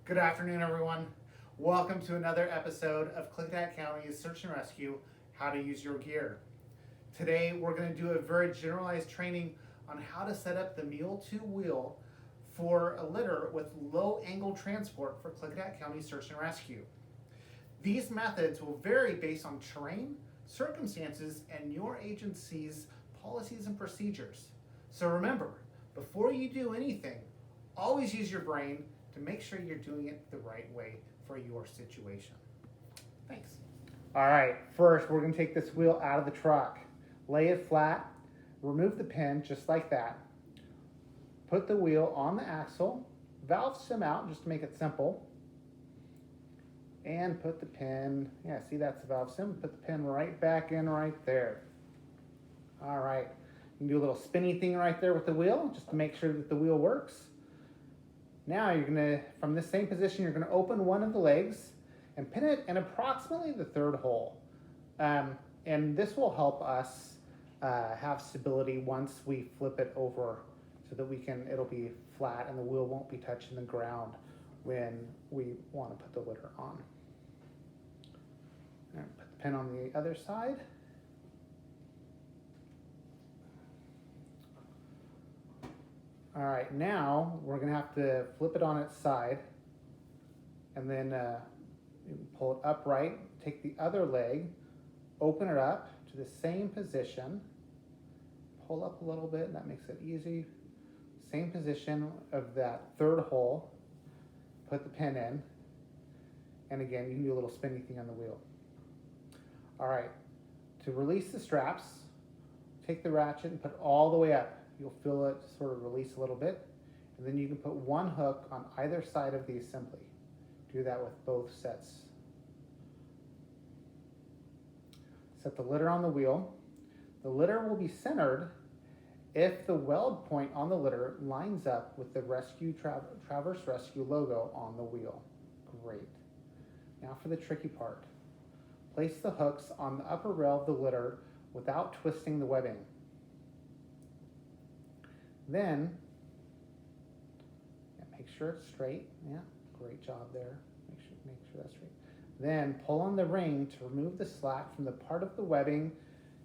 Good afternoon, everyone. Welcome to another episode of Klickitat County's Search and Rescue, How to Use Your Gear. Today, we're going to do a very generalized training on how to set up the Mule II Wheel for a litter with low angle transport for Klickitat County Search and Rescue. These methods will vary based on terrain, circumstances, and your agency's policies and procedures. So remember, before you do anything, always use your brain to make sure you're doing it the right way for your situation. Thanks. All right, first we're going to take this wheel out of the truck. Lay it flat, remove the pin just like that. Put the wheel on the axle, valve stem out just to make it simple. And put the pin, see that's the valve stem, put the pin right back in right there. All right, you can do a little spinny thing right there with the wheel just to make sure that the wheel works. Now you're gonna, from this same position, you're gonna open one of the legs and pin it in approximately the third hole. And this will help us have stability once we flip it over so that it'll be flat and the wheel won't be touching the ground when we wanna put the litter on. And put the pin on the other side. All right, now we're gonna have to flip it on its side and then pull it upright, take the other leg, open it up to the same position, pull up a little bit, and that makes it easy. Same position of that third hole, put the pin in, and again, you can do a little spinny thing on the wheel. All right, to release the straps, take the ratchet and put it all the way up. You'll feel it sort of release a little bit, and then you can put one hook on either side of the assembly. Do that with both sets. Set the litter on the wheel. The litter will be centered if the weld point on the litter lines up with the Traverse Rescue logo on the wheel. Great. Now for the tricky part. Place the hooks on the upper rail of the litter without twisting the webbing. Then, make sure it's straight. Yeah, great job there. Make sure that's straight. Then pull on the ring to remove the slack from the part of the webbing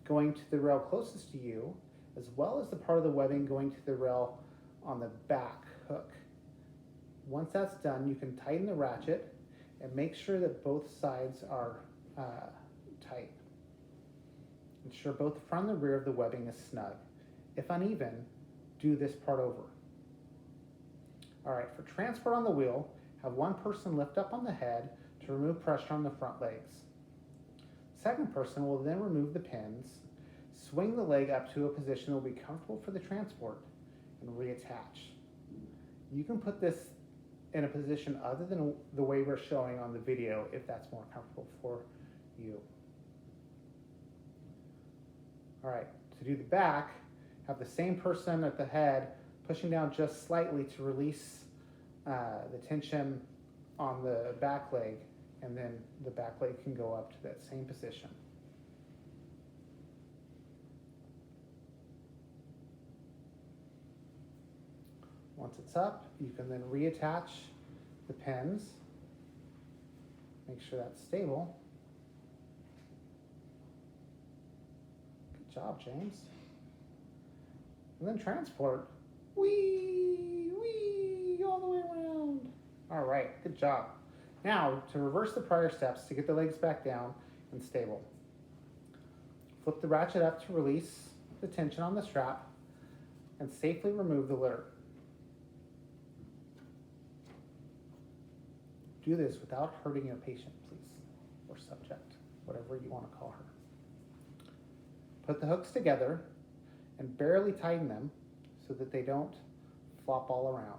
going to the rail closest to you, as well as the part of the webbing going to the rail on the back hook. Once that's done, you can tighten the ratchet and make sure that both sides are tight. Ensure both the front and the rear of the webbing is snug. If uneven, do this part over. All right, for transport on the wheel, have one person lift up on the head to remove pressure on the front legs. Second person will then remove the pins, swing the leg up to a position that will be comfortable for the transport, and reattach. You can put this in a position other than the way we're showing on the video if that's more comfortable for you. All right, to do the back, have the same person at the head pushing down just slightly to release the tension on the back leg, and then the back leg can go up to that same position. Once it's up, you can then reattach the pins. Make sure that's stable. Good job, James. And then transport, wee, all the way around. All right, good job. Now, to reverse the prior steps to get the legs back down and stable. Flip the ratchet up to release the tension on the strap and safely remove the litter. Do this without hurting your patient, please, or subject, whatever you want to call her. Put the hooks together and barely tighten them so that they don't flop all around.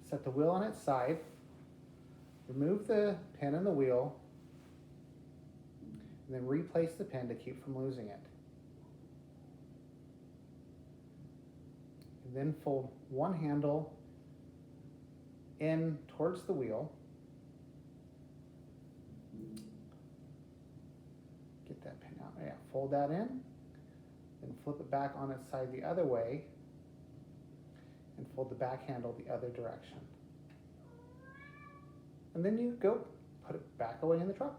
Set the wheel on its side, remove the pin in the wheel, and then replace the pin to keep from losing it. And then fold one handle in towards the wheel. Get that pin out. Yeah, fold that in, then flip it back on its side the other way, and fold the back handle the other direction. And then you go put it back away in the truck.